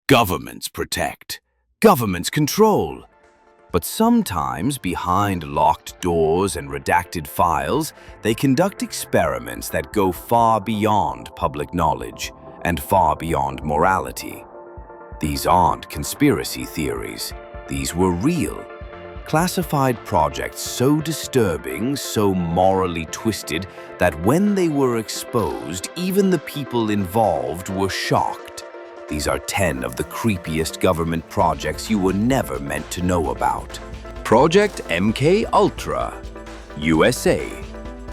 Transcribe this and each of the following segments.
Governments protect. Governments control. But sometimes, behind locked doors and redacted files, they conduct experiments that go far beyond public knowledge and far beyond morality. These aren't conspiracy theories. These were real. Classified projects so disturbing, so morally twisted, that when they were exposed, even the people involved were shocked. These are 10 of the creepiest government projects you were never meant to know about. Project MK Ultra, USA.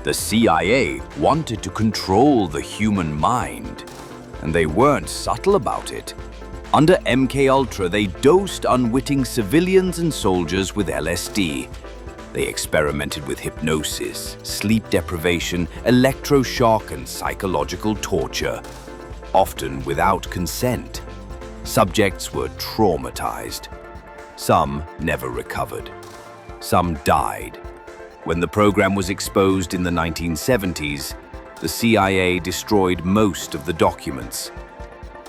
The CIA wanted to control the human mind, and they weren't subtle about it. Under MK Ultra, they dosed unwitting civilians and soldiers with LSD. They experimented with hypnosis, sleep deprivation, electroshock, and psychological torture, often without consent. Subjects were traumatized. Some never recovered. Some died. When the program was exposed in the 1970s, the CIA destroyed most of the documents.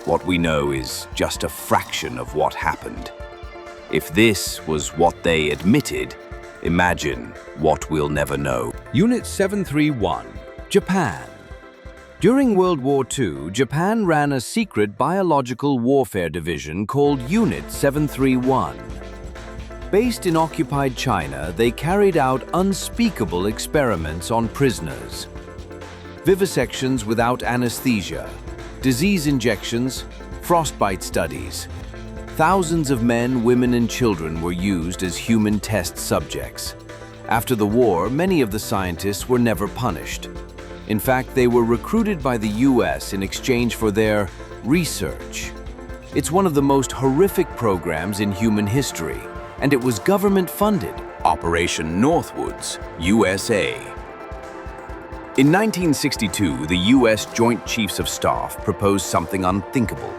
What we know is just a fraction of what happened. If this was what they admitted, imagine what we'll never know. Unit 731, Japan. During World War II, Japan ran a secret biological warfare division called Unit 731. Based in occupied China, they carried out unspeakable experiments on prisoners. Vivisections without anesthesia, disease injections, frostbite studies. Thousands of men, women, and children were used as human test subjects. After the war, many of the scientists were never punished. In fact, they were recruited by the US in exchange for their research. It's one of the most horrific programs in human history, and it was government-funded. Operation Northwoods, USA. In 1962, the U.S. Joint Chiefs of Staff proposed something unthinkable: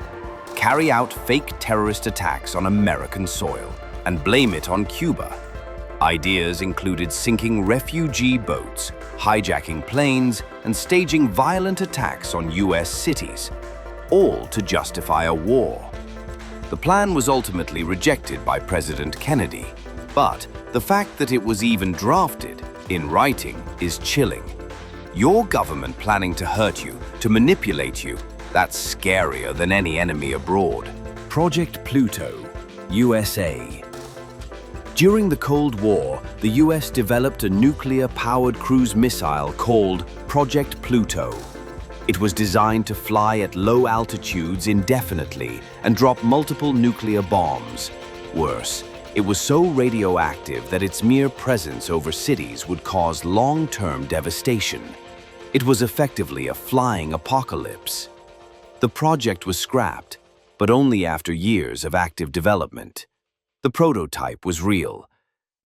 carry out fake terrorist attacks on American soil and blame it on Cuba. Ideas included sinking refugee boats, hijacking planes, and staging violent attacks on U.S. cities, all to justify a war. The plan was ultimately rejected by President Kennedy, but the fact that it was even drafted in writing is chilling. Your government planning to hurt you, to manipulate you, that's scarier than any enemy abroad. Project Pluto, USA. During the Cold War, the US developed a nuclear-powered cruise missile called Project Pluto. It was designed to fly at low altitudes indefinitely and drop multiple nuclear bombs. Worse, it was so radioactive that its mere presence over cities would cause long-term devastation. It was effectively a flying apocalypse. The project was scrapped, but only after years of active development. The prototype was real,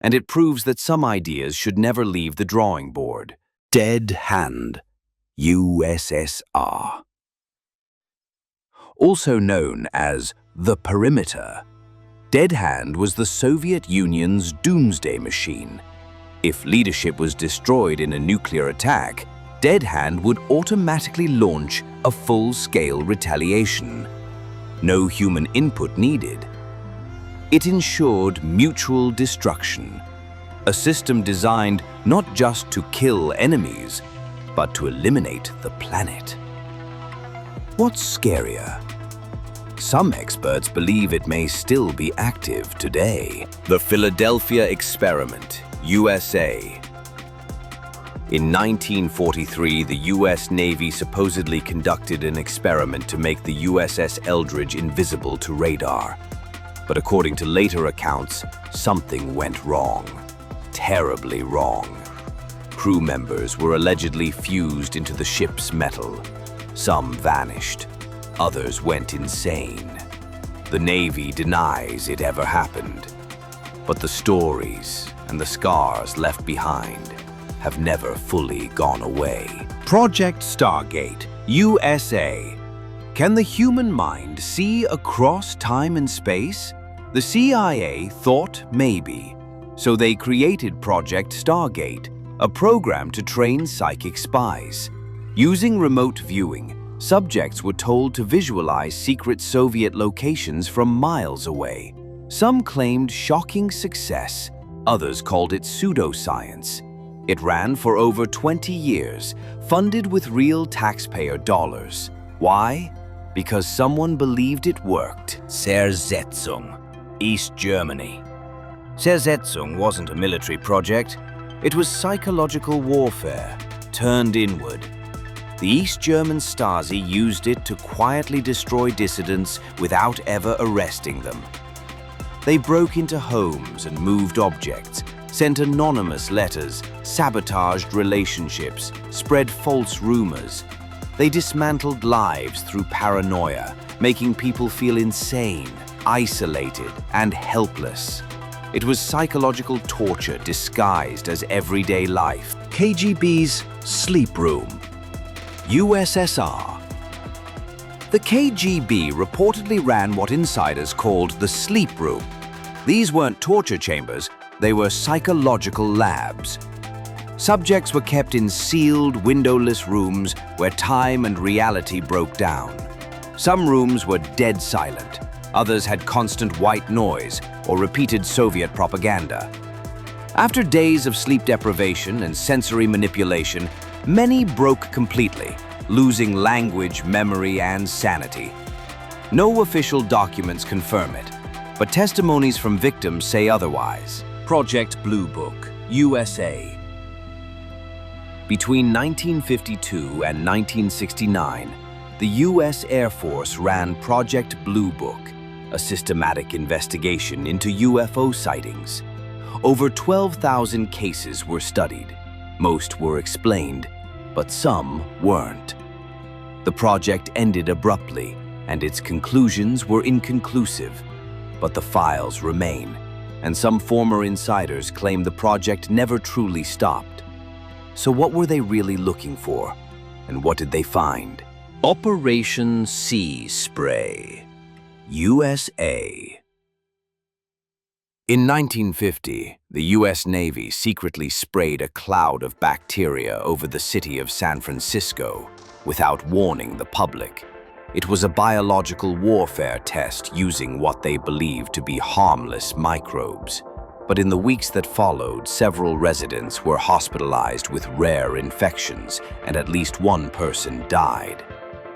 and it proves that some ideas should never leave the drawing board. Dead Hand, USSR. Also known as the Perimeter, Dead Hand was the Soviet Union's doomsday machine. If leadership was destroyed in a nuclear attack, Dead Hand would automatically launch a full-scale retaliation. No human input needed. It ensured mutual destruction, a system designed not just to kill enemies, but to eliminate the planet. What's scarier? Some experts believe it may still be active today. The Philadelphia Experiment, USA. In 1943, the U.S. Navy supposedly conducted an experiment to make the USS Eldridge invisible to radar. But according to later accounts, something went wrong. Terribly wrong. Crew members were allegedly fused into the ship's metal. Some vanished. Others went insane. The Navy denies it ever happened. But the stories and the scars left behind have never fully gone away. Project Stargate, USA. Can the human mind see across time and space? The CIA thought maybe, so they created Project Stargate, a program to train psychic spies. Using remote viewing, Subjects were told to visualize secret Soviet locations from miles away. Some claimed shocking success, others called it pseudoscience. It ran for over 20 years, funded with real taxpayer dollars. Why? Because someone believed it worked. Zersetzung, East Germany. Zersetzung wasn't a military project. It was psychological warfare, turned inward. The East German Stasi used it to quietly destroy dissidents without ever arresting them. They broke into homes and moved objects, sent anonymous letters, sabotaged relationships, spread false rumors. They dismantled lives through paranoia, making people feel insane, isolated, and helpless. It was psychological torture disguised as everyday life. KGB's sleep room. USSR. The KGB reportedly ran what insiders called the sleep room. These weren't torture chambers, they were psychological labs. Subjects were kept in sealed, windowless rooms where time and reality broke down. Some rooms were dead silent, others had constant white noise or repeated Soviet propaganda. After days of sleep deprivation and sensory manipulation, many broke completely, losing language, memory, and sanity. No official documents confirm it, but testimonies from victims say otherwise. Project Blue Book, USA. Between 1952 and 1969, the U.S. Air Force ran Project Blue Book, a systematic investigation into UFO sightings. Over 12,000 cases were studied. Most were explained, but some weren't. The project ended abruptly, and its conclusions were inconclusive. But the files remain, and some former insiders claim the project never truly stopped. So what were they really looking for, and what did they find? Operation Sea Spray, USA. In 1950, the U.S. Navy secretly sprayed a cloud of bacteria over the city of San Francisco without warning the public. It was a biological warfare test using what they believed to be harmless microbes. But in the weeks that followed, several residents were hospitalized with rare infections, and at least one person died.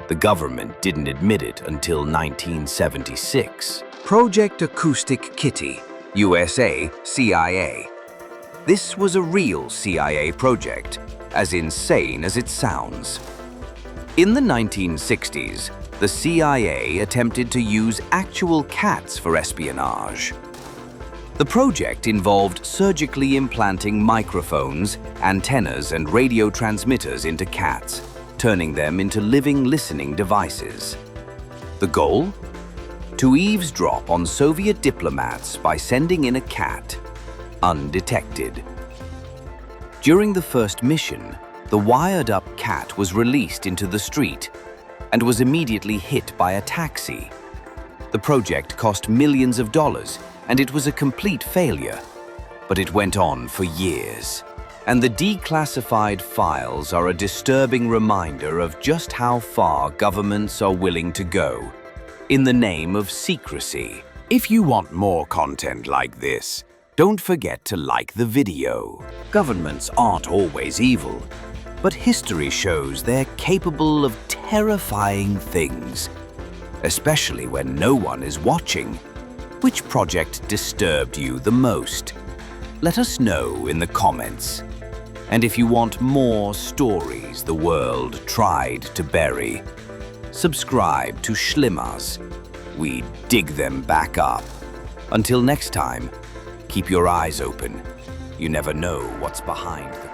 The government didn't admit it until 1976. Project Acoustic Kitty, USA, CIA. This was a real CIA project, as insane as it sounds. In the 1960s, the CIA attempted to use actual cats for espionage. The project involved surgically implanting microphones, antennas, and radio transmitters into cats, turning them into living listening devices. The goal? To eavesdrop on Soviet diplomats by sending in a cat, undetected. During the first mission, the wired-up cat was released into the street and was immediately hit by a taxi. The project cost millions of dollars, and it was a complete failure. But it went on for years. And the declassified files are a disturbing reminder of just how far governments are willing to go in the name of secrecy. If you want more content like this, don't forget to like the video. Governments aren't always evil, but history shows they're capable of terrifying things, especially when no one is watching. Which project disturbed you the most? Let us know in the comments. And if you want more stories the world tried to bury, subscribe to Schlimaz. We dig them back up. Until next time, keep your eyes open. You never know what's behind them.